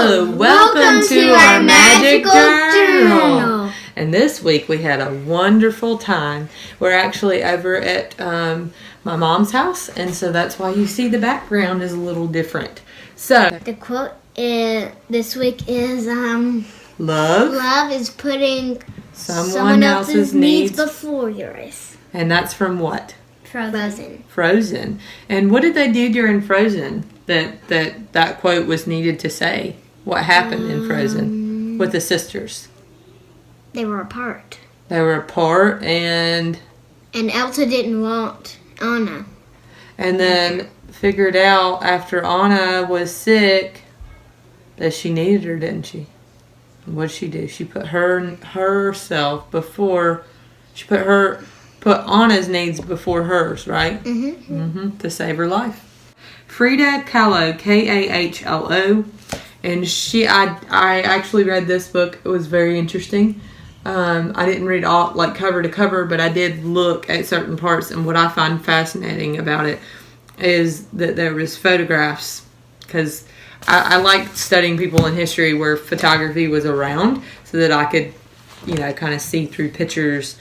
Hello! Welcome to our Magical Journal. And this week we had a wonderful time. We're actually over at my mom's house, and so that's why you see the background is a little different. So the quote this week is Love is putting someone else's needs before yours. And that's from what? Frozen. And what did they do during Frozen that quote was needed to say? What happened in Frozen with the sisters? They were apart. And Elsa didn't want Anna. And then figured out after Anna was sick that she needed her, didn't she? And what did she do? She put herself before. She put Anna's needs before hers, right? To save her life. Frida Kahlo, Kahlo, and I actually read this book. It was very interesting. I didn't read all like cover to cover, but I did look at certain parts. And what I find fascinating about it is that there was photographs, because I like studying people in history where photography was around, so that I could, kind of see through pictures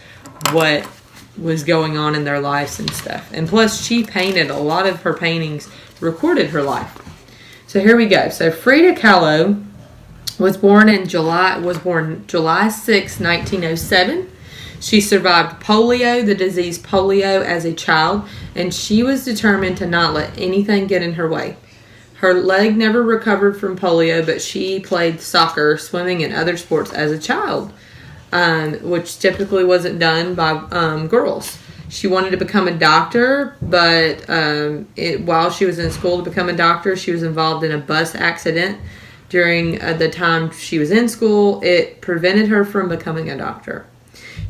what was going on in their lives and stuff. And plus, she painted a lot of her paintings, recorded her life. So here we go. So Frida Kahlo was born July 6, 1907. She survived polio, the disease polio, as a child, and she was determined to not let anything get in her way. Her leg never recovered from polio, but she played soccer, swimming, and other sports as a child, which typically wasn't done by girls. She wanted to become a doctor, but while she was in school to become a doctor, she was involved in a bus accident during the time she was in school. It prevented her from becoming a doctor.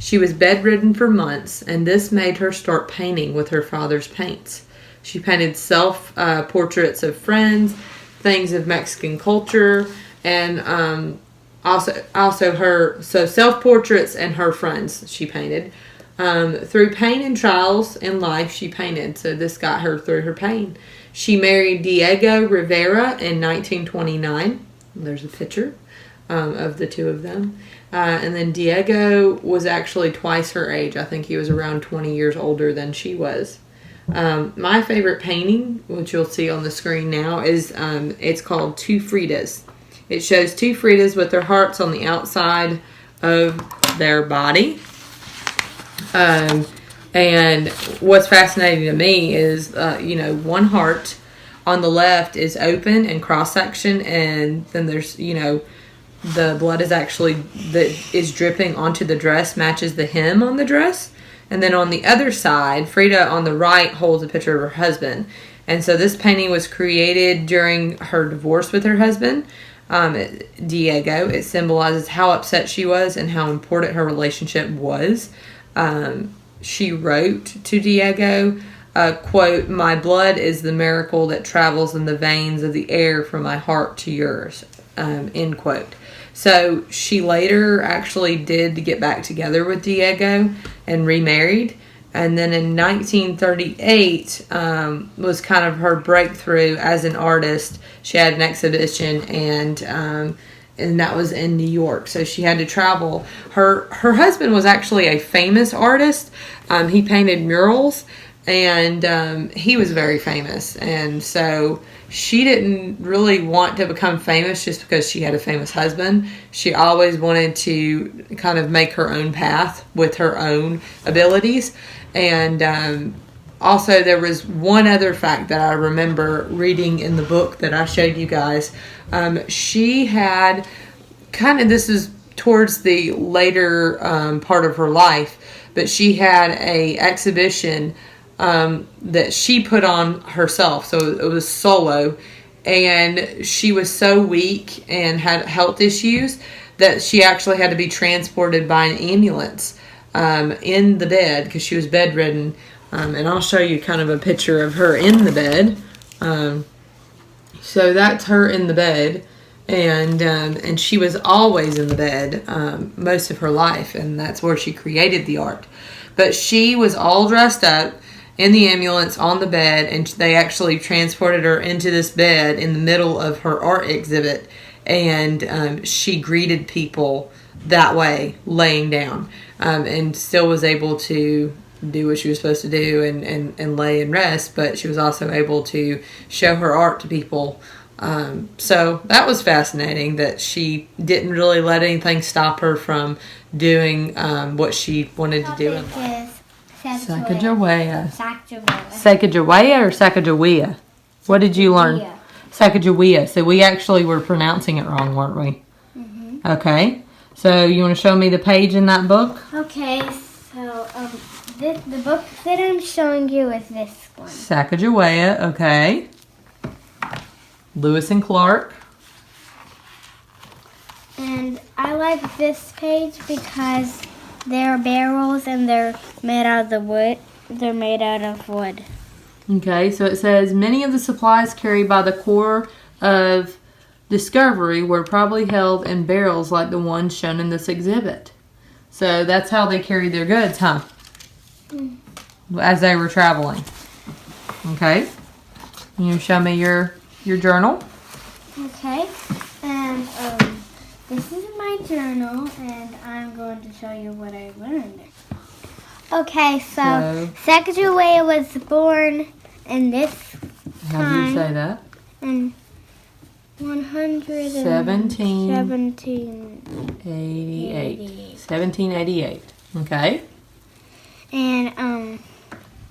She was bedridden for months, and this made her start painting with her father's paints. She painted self-portraits of friends, things of Mexican culture, and also her self-portraits and her friends she painted. Through pain and trials in life, she painted, so this got her through her pain. She married Diego Rivera in 1929. There's a picture of the two of them. And then Diego was actually twice her age. I think he was around 20 years older than she was. My favorite painting, which you'll see on the screen now, is it's called Two Fridas. It shows two Fridas with their hearts on the outside of their body. And what's fascinating to me is, one heart on the left is open and cross-section, and then there's, the blood is actually, that is dripping onto the dress, matches the hem on the dress. And then on the other side, Frida on the right holds a picture of her husband. And so this painting was created during her divorce with her husband, Diego. It symbolizes how upset she was and how important her relationship was. She wrote to Diego, quote, "My blood is the miracle that travels in the veins of the air from my heart to yours," end quote. So she later actually did get back together with Diego and remarried. And then in 1938 was kind of her breakthrough as an artist. She had an exhibition, and that was in New York. So she had to travel. Her husband was actually a famous artist. He painted murals, and he was very famous. And so she didn't really want to become famous just because she had a famous husband. She always wanted to kind of make her own path with her own abilities. And also there was one other fact that I remember reading in the book that I showed you guys. She had this is towards the later part of her life, but she had a exhibition that she put on herself, so it was solo, and she was so weak and had health issues that she actually had to be transported by an ambulance in the bed because she was bedridden. And I'll show you kind of a picture of her in the bed. So that's her in the bed, and she was always in the bed most of her life, and that's where she created the art. But she was all dressed up, in the ambulance on the bed, and they actually transported her into this bed in the middle of her art exhibit, and she greeted people that way, laying down, and still was able to do what she was supposed to do and lay and rest, but she was also able to show her art to people. So that was fascinating that she didn't really let anything stop her from doing what she wanted to do in life. Sacagawea. Sacagawea or Sacagawea? What did you learn? Sacagawea. So we actually were pronouncing it wrong, weren't we? Mm-hmm. Okay. So you want to show me the page in that book? Okay. So the book that I'm showing you is this one. Sacagawea. Okay. Lewis and Clark. And I like this page because they're barrels and they're made out of wood. They're made out of wood. Okay, so it says many of the supplies carried by the Corps of Discovery were probably held in barrels like the ones shown in this exhibit. So that's how they carried their goods, huh? As they were traveling. Okay. You show me your journal. Okay. And this is my journal, and I'm going to show you what I learned. Okay, so Sacagawea was born in this time. How do you say that? In 1788. Okay. And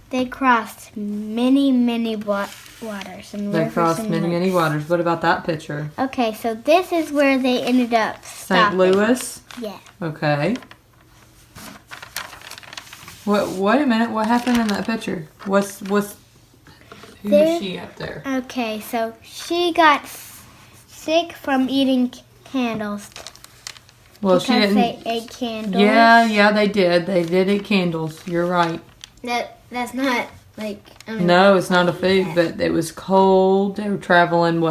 they crossed many waters and They crossed many waters. What about that picture? Okay, so this is where they ended up stopping. St. Louis? Yeah. Okay. Wait a minute. What happened in that picture? Who's she up there? Okay, so she got sick from eating candles. Well, she didn't. They ate candles. Yeah, they did. They did eat candles. You're right. That's not like. No, it's not a food, but it was cold. They were traveling.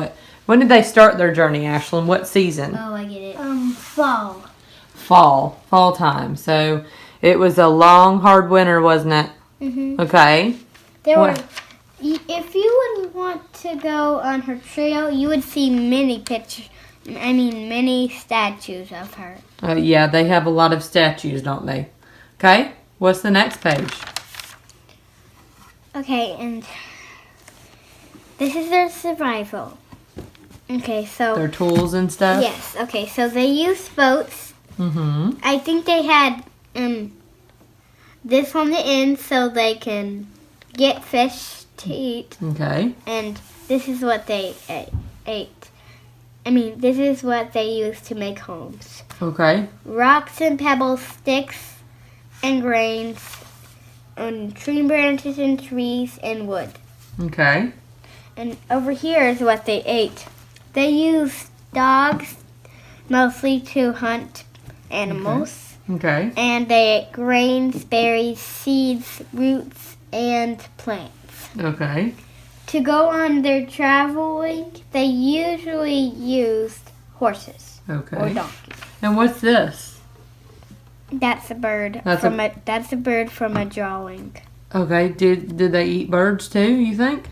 When did they start their journey, Ashlyn? What season? Oh, I get it. Fall. Fall time. So it was a long, hard winter, wasn't it? Mhm. Okay. If you would want to go on her trail, you would see many statues of her. Yeah, they have a lot of statues, don't they? Okay. What's the next page? Okay, and this is their survival. Okay, so their tools and stuff. Yes. Okay, so they used boats. Mhm. I think they had this on the end so they can get fish to eat. Okay. And this is what they ate. This is what they used to make homes. Okay. Rocks and pebbles, sticks and grains, and tree branches and trees and wood. Okay. And over here is what they ate. They used dogs mostly to hunt animals. Okay. And they ate grains, berries, seeds, roots, and plants. Okay. To go on their traveling, they usually used horses or donkeys. And what's this? That's a bird. That's a bird from a drawing. Okay. Did they eat birds too, you think?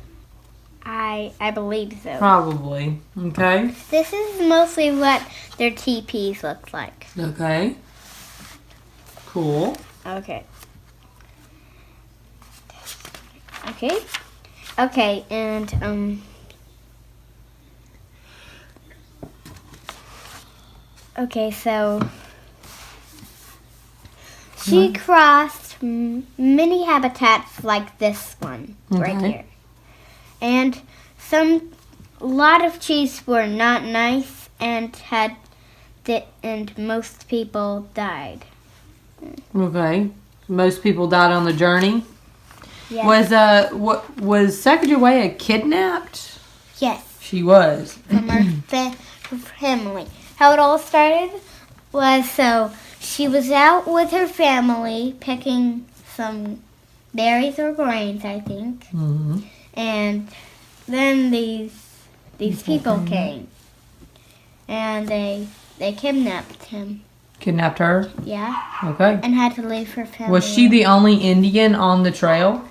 I believe so. Probably. Okay. This is mostly what their teepees look like. Okay. Cool. Okay. Okay, and okay, so she crossed many habitats like this one right here. And a lot of trees were not nice and and most people died. Okay. Most people died on the journey. Yes. Was Sacagawea kidnapped? Yes. She was. From her family. How it all started was she was out with her family picking some berries or grains, I think. Mm-hmm. And then these people came, and they kidnapped him. Kidnapped her? Yeah. Okay. And had to leave her family. Was she the only Indian on the trail?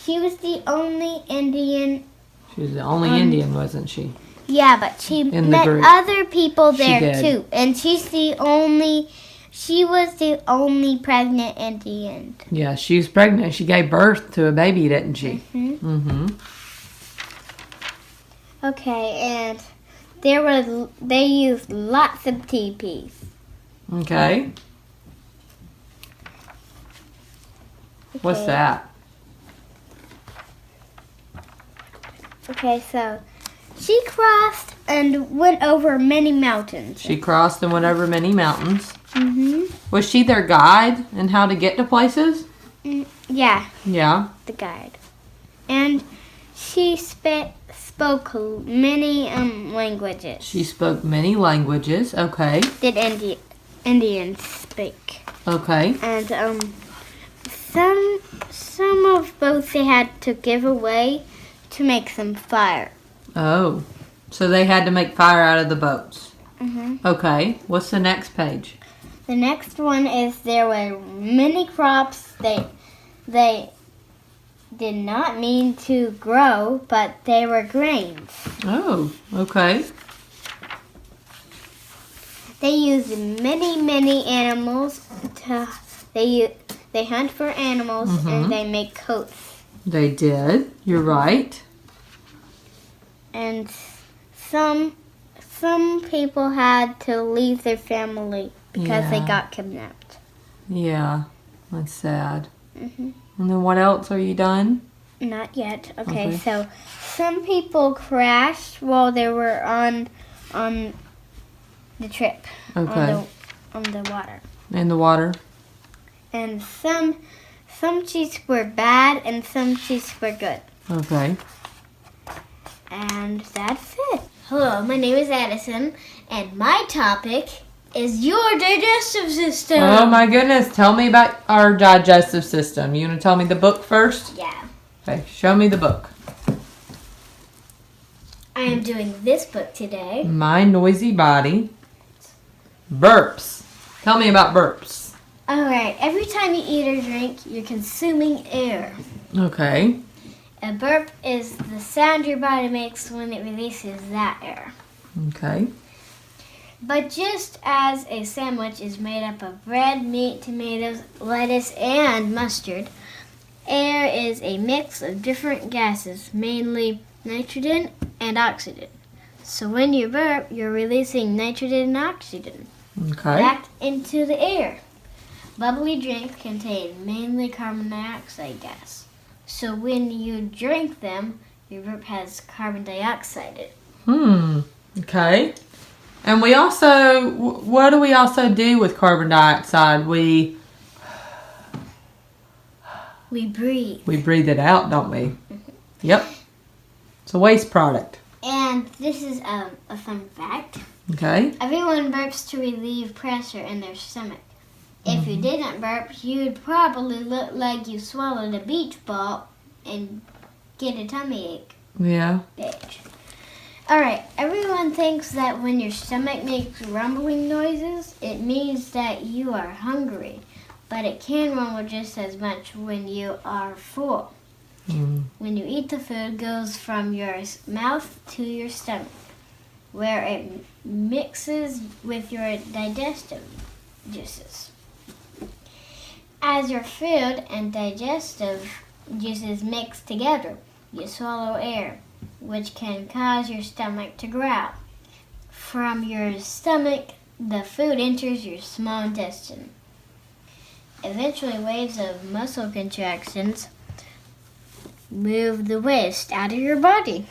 She was the only Indian. She was the only Indian, wasn't she? Yeah, but she In the met group. other people She there did. too. And she was the only pregnant Indian. Yeah, she was pregnant. She gave birth to a baby, didn't she? Mm-hmm. Okay, and they used lots of teepees. Okay. What's that? Okay, so she crossed and went over many mountains. She crossed and went over many mountains. Mm-hmm. Was she their guide in how to get to places? Yeah, Yeah. the guide. And she spoke many languages. She spoke many languages. Okay. Did Indians speak. Okay. And some of both they had to give away to make some fire. Oh. So they had to make fire out of the boats. Mm-hmm. Okay. What's the next page? The next one is there were many crops they did not mean to grow, but they were grains. Oh, okay. They used many animals they hunt for animals and they make coats. They did. You're right. And some people had to leave their family because they Yeah. got kidnapped. Yeah. That's sad. Mm-hmm. And then what else? Are you done? Not yet. Okay, Okay. so some people crashed while they were on the trip Okay. on the water. In the water? And some cheats were bad and some cheats were good. Okay. And that's it. Hello, my name is Addison, and my topic is your digestive system. Oh my goodness. Tell me about our digestive system. You want to tell me the book first? Yeah. Okay. Show me the book. I am doing this book today. My Noisy Body. Burps. Tell me about burps. Alright, every time you eat or drink, you're consuming air. Okay. A burp is the sound your body makes when it releases that air. Okay. But just as a sandwich is made up of bread, meat, tomatoes, lettuce, and mustard, air is a mix of different gases, mainly nitrogen and oxygen. So when you burp, you're releasing nitrogen and oxygen Okay. back into the air. Bubbly drinks contain mainly carbon dioxide gas. So when you drink them, your burp has carbon dioxide in it. Okay. And we also, what do we also do with carbon dioxide? We breathe. breathe it out, don't we? Yep. It's a waste product. And this is a fun fact. Okay. Everyone burps to relieve pressure in their stomach. If you didn't burp, you'd probably look like you swallowed a beach ball and get a tummy ache. Yeah. Bitch. Alright, everyone thinks that when your stomach makes rumbling noises, it means that you are hungry. But it can rumble just as much when you are full. When you eat, the food goes from your mouth to your stomach, where it mixes with your digestive juices. As your food and digestive juices mix together, you swallow air, which can cause your stomach to growl. From your stomach, the food enters your small intestine. Eventually, waves of muscle contractions move the waste out of your body.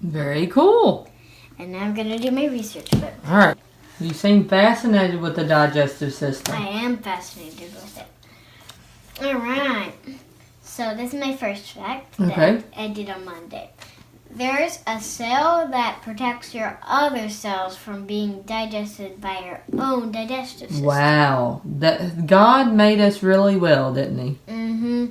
Very cool. And now I'm going to do my research book. All right. You seem fascinated with the digestive system. I am fascinated with it. All right. So this is my first fact that I did on Monday. There's a cell that protects your other cells from being digested by your own digestive system. Wow. God made us really well, didn't he? Mm-hmm.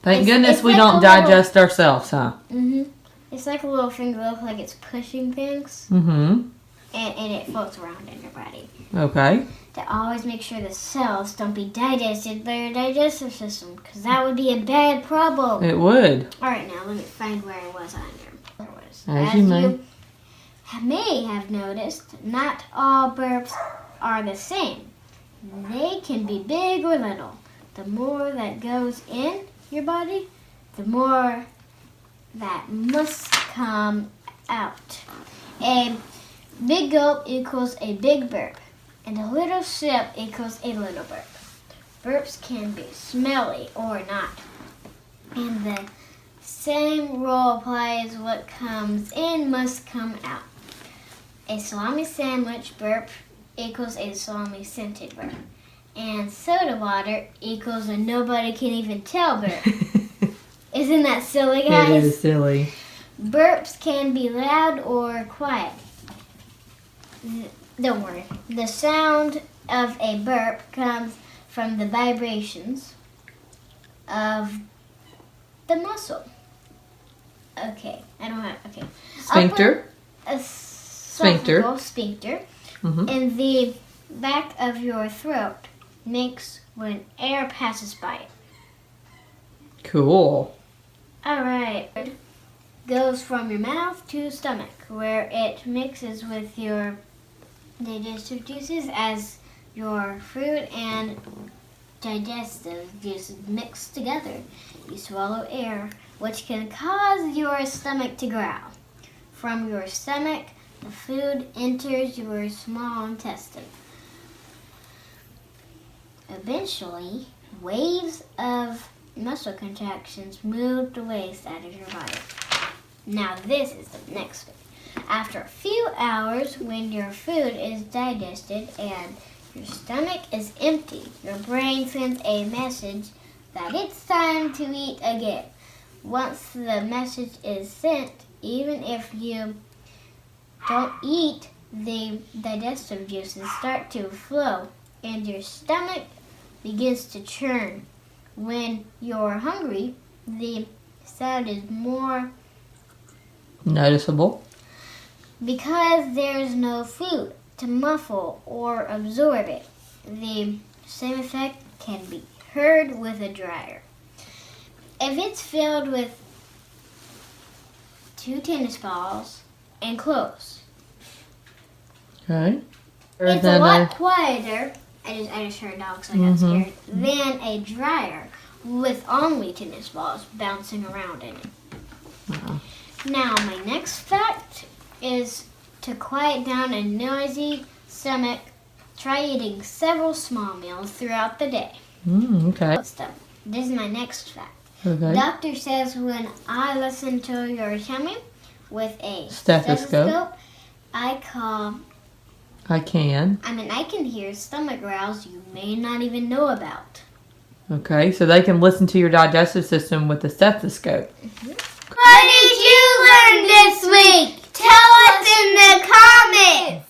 Thank goodness it's we like don't digest ourselves, huh? Mm-hmm. It's like a little finger, look like it's pushing things. Mm-hmm. and it floats around in your body. Okay. To always make sure the cells don't be digested by your digestive system, because that would be a bad problem. It would. All right, now let me find where I was on here. As you may. May have noticed, not all burps are the same. They can be big or little. The more that goes in your body, the more that must come out. A big gulp equals a big burp, and a little sip equals a little burp. Burps can be smelly or not, and the same rule applies. What comes in must come out. A salami sandwich burp equals a salami scented burp, and soda water equals a nobody can even tell burp. Isn't that silly, guys? It is silly. Burps can be loud or quiet. Don't worry. The sound of a burp comes from the vibrations of the muscle. Okay, I don't have. Okay. Sphincter. Sphincter. Mm-hmm. In the back of your throat makes when air passes by it. Cool. All right. Goes from your mouth to stomach, where it mixes with your digestive juices as your food and digestive juices mix together. You swallow air, which can cause your stomach to growl. From your stomach, the food enters your small intestine. Eventually, waves of muscle contractions move the waste out of your body. Now this is the next bit. After a few hours, when your food is digested and your stomach is empty, your brain sends a message that it's time to eat again. Once the message is sent, even if you don't eat, the digestive juices start to flow and your stomach begins to churn. When you're hungry, the sound is more noticeable because there's no food to muffle or absorb it. The same effect can be heard with a dryer. If it's filled with 2 tennis balls and clothes, okay, it's a lot quieter. I just heard dogs, so I got scared. Than a dryer with only tennis balls bouncing around in it. Wow. Now, my next fact is to quiet down a noisy stomach. Try eating several small meals throughout the day. Okay. This is my next fact. Okay. Doctor says when I listen to your tummy with a Stethoscope. I can hear stomach growls you may not even know about. Okay, so they can listen to your digestive system with the stethoscope. What did you learn this week? Tell us in the comments.